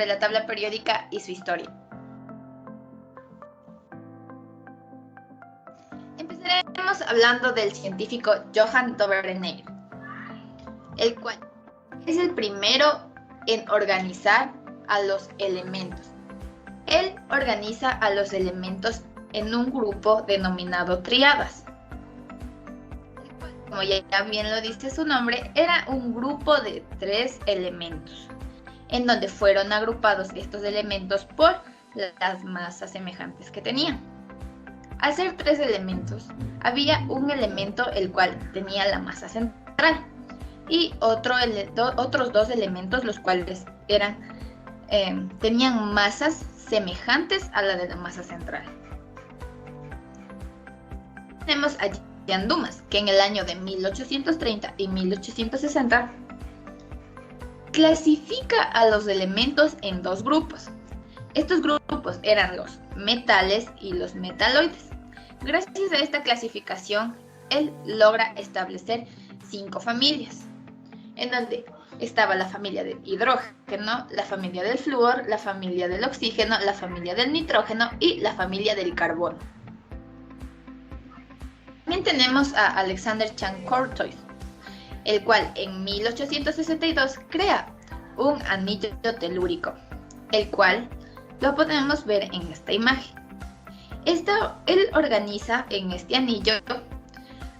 sobre la tabla periódica y su historia. Empezaremos hablando del científico Johann Dobereiner, el cual es el primero en organizar a los elementos. Él organiza a los elementos en un grupo denominado tríadas. Como ya bien lo dice su nombre, era un grupo de 3 elementos, en donde fueron agrupados estos elementos por las masas semejantes que tenían. Al ser 3 elementos, había un elemento el cual tenía la masa central y otros 2 elementos los cuales tenían masas semejantes a la de la masa central. Tenemos a Jan Dumas, que en el año de 1830 y 1860 clasifica a los elementos en 2 grupos. Estos grupos eran los metales y los metaloides. Gracias a esta clasificación, él logra establecer 5 familias, en donde estaba la familia del hidrógeno, la familia del flúor, la familia del oxígeno, la familia del nitrógeno y la familia del carbono. También tenemos a Alexander Chan Courtois, el cual en 1862 crea un anillo telúrico, el cual lo podemos ver en esta imagen. Él organiza en este anillo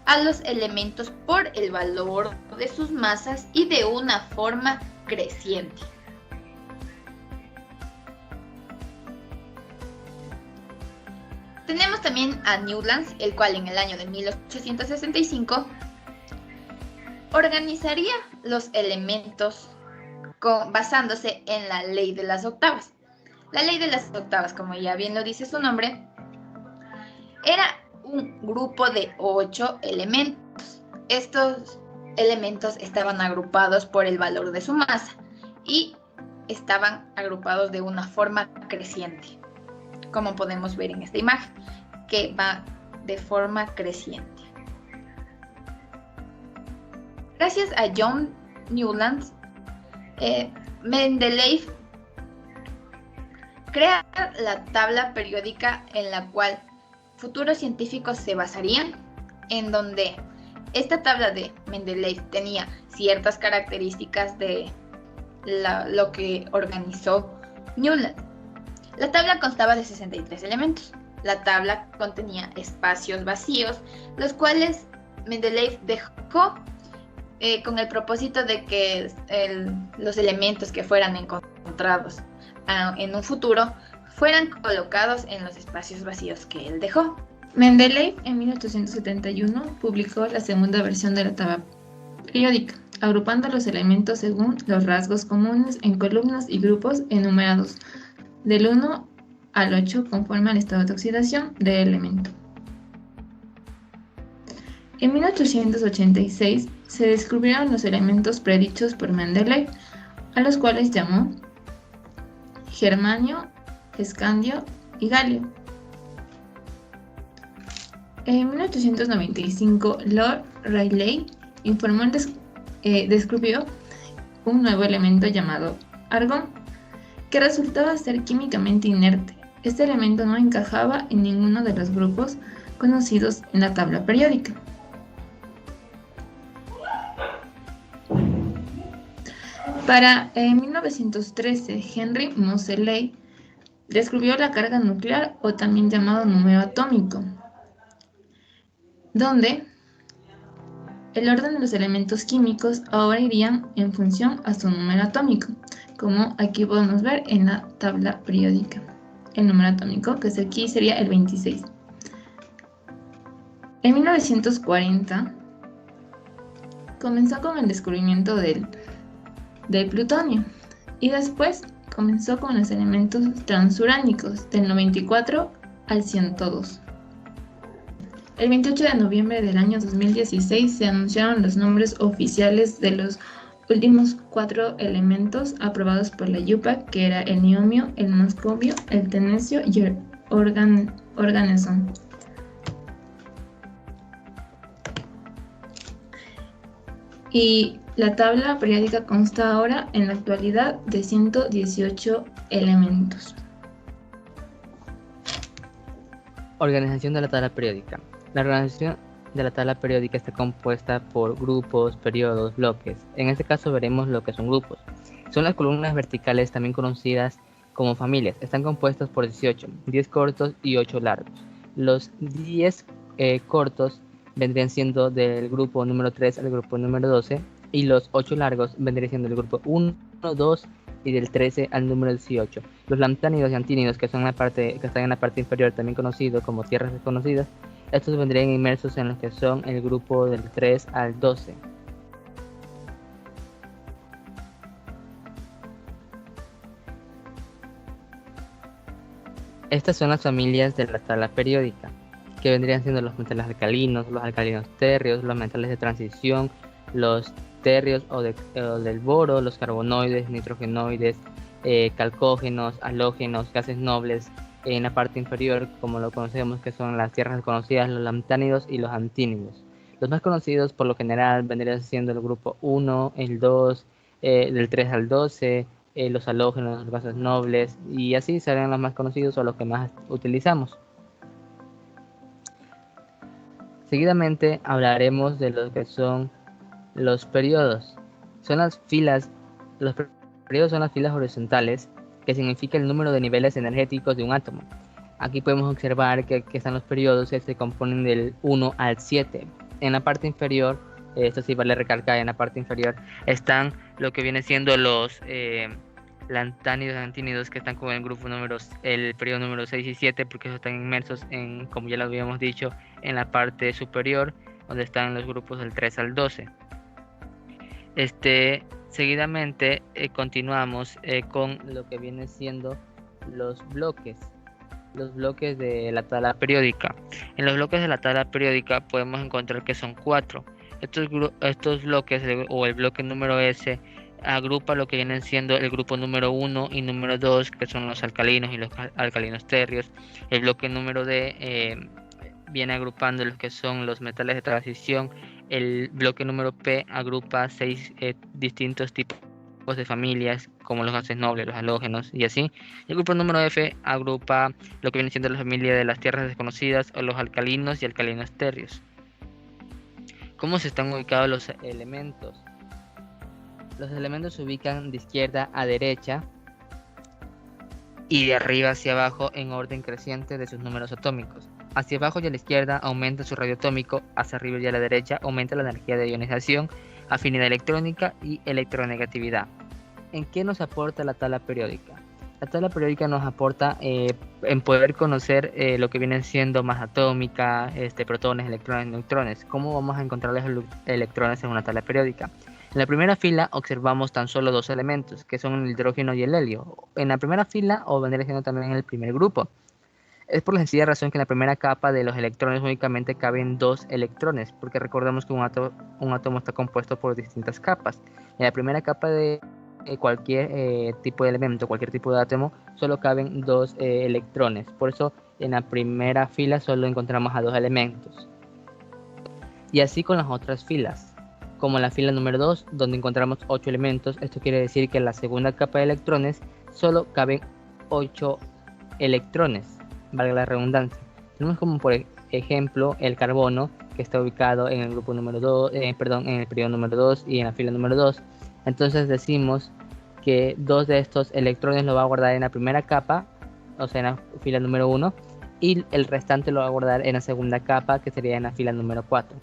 a los elementos por el valor de sus masas y de una forma creciente. Tenemos también a Newlands, el cual en el año de 1865 organizaría los elementos basándose en la ley de las octavas. La ley de las octavas, como ya bien lo dice su nombre, era un grupo de 8 elementos. Estos elementos estaban agrupados por el valor de su masa y estaban agrupados de una forma creciente, como podemos ver en esta imagen, que va de forma creciente. Gracias a John Newlands, Mendeleev crea la tabla periódica en la cual futuros científicos se basarían, en donde esta tabla de Mendeleev tenía ciertas características de lo que organizó Newlands. La tabla constaba de 63 elementos. La tabla contenía espacios vacíos, los cuales Mendeleev dejó con el propósito de que los elementos que fueran encontrados en un futuro fueran colocados en los espacios vacíos que él dejó. Mendeleev en 1871 publicó la segunda versión de la tabla periódica, agrupando los elementos según los rasgos comunes en columnas y grupos enumerados del 1 al 8 conforme al estado de oxidación del elemento. En 1886 se descubrieron los elementos predichos por Mendeleev, a los cuales llamó germanio, escandio y galio. En 1895, Lord Rayleigh descubrió un nuevo elemento llamado argón, que resultaba ser químicamente inerte. Este elemento no encajaba en ninguno de los grupos conocidos en la tabla periódica. Para 1913, Henry Moseley descubrió la carga nuclear, o también llamado número atómico, donde el orden de los elementos químicos ahora irían en función a su número atómico, como aquí podemos ver en la tabla periódica. El número atómico, que aquí sería el 26. En 1940 comenzó con el descubrimiento del plutonio, y después comenzó con los elementos transuránicos del 94 al 102. El 28 de noviembre del año 2016 se anunciaron los nombres oficiales de los últimos 4 elementos aprobados por la IUPAC, que era el niobio, el moscovio, el tenecio y el organesón. Y la tabla periódica consta ahora, en la actualidad, de 118 elementos. Organización de la tabla periódica. La organización de la tabla periódica está compuesta por grupos, periodos, bloques. En este caso veremos lo que son grupos. Son las columnas verticales, también conocidas como familias. Están compuestas por 18, 10 cortos y 8 largos. Los 10 cortos vendrían siendo del grupo número 3 al grupo número 12, y los 8 largos vendrían siendo del grupo 1, 2 y del 13 al número 18. Los lantánidos y antínidos, que están en la parte inferior, también conocido como tierras desconocidas, estos vendrían inmersos en los que son el grupo del 3 al 12. Estas son las familias de la tabla periódica, que vendrían siendo los metales alcalinos, los alcalinos térreos, los metales de transición, los térreos o del boro, los carbonoides, nitrogenoides, calcógenos, halógenos, gases nobles. En la parte inferior, como lo conocemos, que son las tierras desconocidas, los lantánidos y los antínidos. Los más conocidos por lo general vendrían siendo el grupo 1, el 2, del 3 al 12, los halógenos, los gases nobles, y así serían los más conocidos o los que más utilizamos. Seguidamente hablaremos de lo que son los periodos. Los periodos son las filas horizontales, que significa el número de niveles energéticos de un átomo. Aquí podemos observar que están los periodos que se componen del 1 al 7. En la parte inferior, esto sí vale recalcar, en la parte inferior están lo que viene siendo los lantánidos y antínidos, que están con el periodo número 6 y 7, porque esos están inmersos en, como ya lo habíamos dicho, en la parte superior, donde están los grupos del 3 al 12. Seguidamente continuamos con lo que viene siendo los bloques de la tabla periódica. En los bloques de la tabla periódica podemos encontrar que son 4. Estos bloques, o el bloque número S, agrupa lo que vienen siendo el grupo número 1 y número 2, que son los alcalinos y los alcalinos térreos. El bloque número D viene agrupando los que son los metales de transición. El bloque número P agrupa 6 distintos tipos de familias, como los gases nobles, los halógenos y así. El grupo número F agrupa lo que viene siendo la familia de las tierras desconocidas, o los alcalinos y alcalinos térreos. ¿Cómo se están ubicados los elementos? Los elementos se ubican de izquierda a derecha y de arriba hacia abajo en orden creciente de sus números atómicos. Hacia abajo y a la izquierda aumenta su radio atómico, hacia arriba y a la derecha aumenta la energía de ionización, afinidad electrónica y electronegatividad. ¿En qué nos aporta la tabla periódica? La tabla periódica nos aporta en poder conocer lo que viene siendo masa atómica, protones, electrones, neutrones. ¿Cómo vamos a encontrar los electrones en una tabla periódica? En la primera fila observamos tan solo 2 elementos, que son el hidrógeno y el helio. En la primera fila, o vendría siendo también en el primer grupo. Es por la sencilla razón que en la primera capa de los electrones únicamente caben 2 electrones, porque recordemos que un átomo está compuesto por distintas capas. En la primera capa de cualquier tipo de elemento, cualquier tipo de átomo, solo caben 2 electrones. Por eso en la primera fila solo encontramos a 2 elementos. Y así con las otras filas. Como en la fila número 2, donde encontramos 8 elementos, esto quiere decir que en la segunda capa de electrones solo caben 8 electrones, valga la redundancia. Tenemos como por ejemplo el carbono, que está ubicado en el grupo número 2, en el periodo número 2 y en la fila número 2. Entonces decimos que 2 de estos electrones lo va a guardar en la primera capa, o sea en la fila número 1, y el restante lo va a guardar en la segunda capa, que sería en la fila número 4.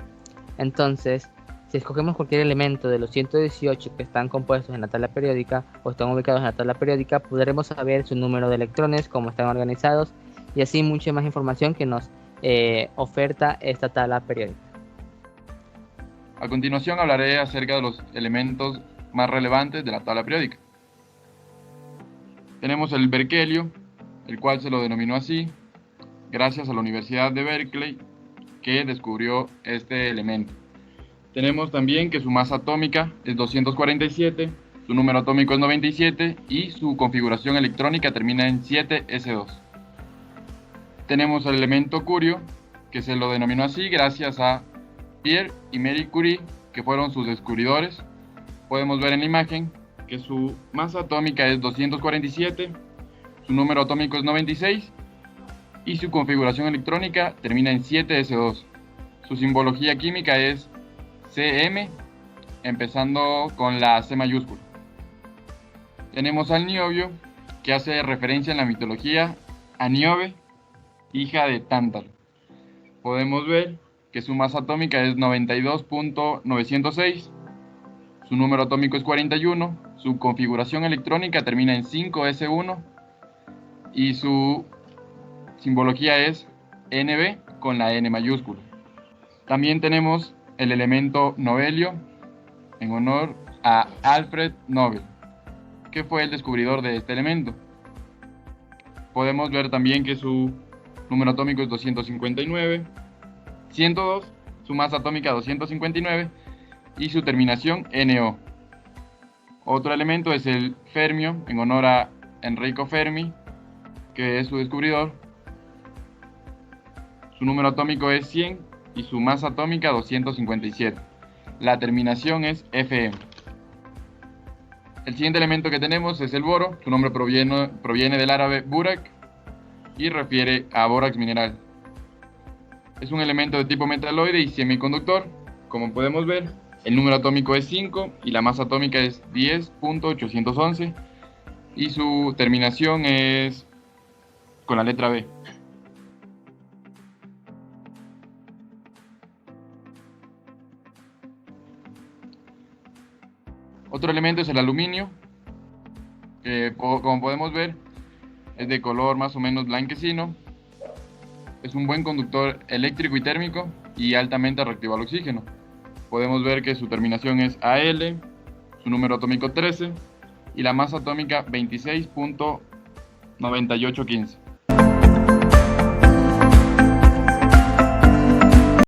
Entonces, si escogemos cualquier elemento de los 118 que están compuestos en la tabla periódica o están ubicados en la tabla periódica, podremos saber su número de electrones, cómo están organizados y así mucha más información que nos oferta esta tabla periódica. A continuación hablaré acerca de los elementos más relevantes de la tabla periódica. Tenemos el berkelio, el cual se lo denominó así gracias a la Universidad de Berkeley, que descubrió este elemento. Tenemos también que su masa atómica es 247, su número atómico es 97 y su configuración electrónica termina en 7s2. Tenemos el elemento curio, que se lo denominó así gracias a Pierre y Marie Curie, que fueron sus descubridores. Podemos ver en la imagen que su masa atómica es 247, su número atómico es 96 y su configuración electrónica termina en 7s2. Su simbología química es Cm, empezando con la C mayúscula. Tenemos al niobio, que hace referencia en la mitología a Níobe, hija de Tántalo. Podemos ver que su masa atómica es 92.906, su número atómico es 41, su configuración electrónica termina en 5s1 y su simbología es Nb con la N mayúscula. También tenemos el elemento novelio en honor a Alfred Nobel, que fue el descubridor de este elemento. Podemos ver también que su número atómico es 259, 102, su masa atómica 259 y su terminación NO. Otro elemento es el fermio en honor a Enrico Fermi, que es su descubridor. Su número atómico es 100 y su masa atómica 257. La terminación es Fm. El siguiente elemento que tenemos es el boro. Su nombre proviene del árabe burak y refiere a bórax mineral. Es un elemento de tipo metaloide y semiconductor. Como podemos ver, el número atómico es 5 y la masa atómica es 10.811 y su terminación es con la letra B. Otro elemento es el aluminio, que como podemos ver es de color más o menos blanquecino. Es un buen conductor eléctrico y térmico y altamente reactivo al oxígeno. Podemos ver que su terminación es Al, su número atómico 13 y la masa atómica 26.9815.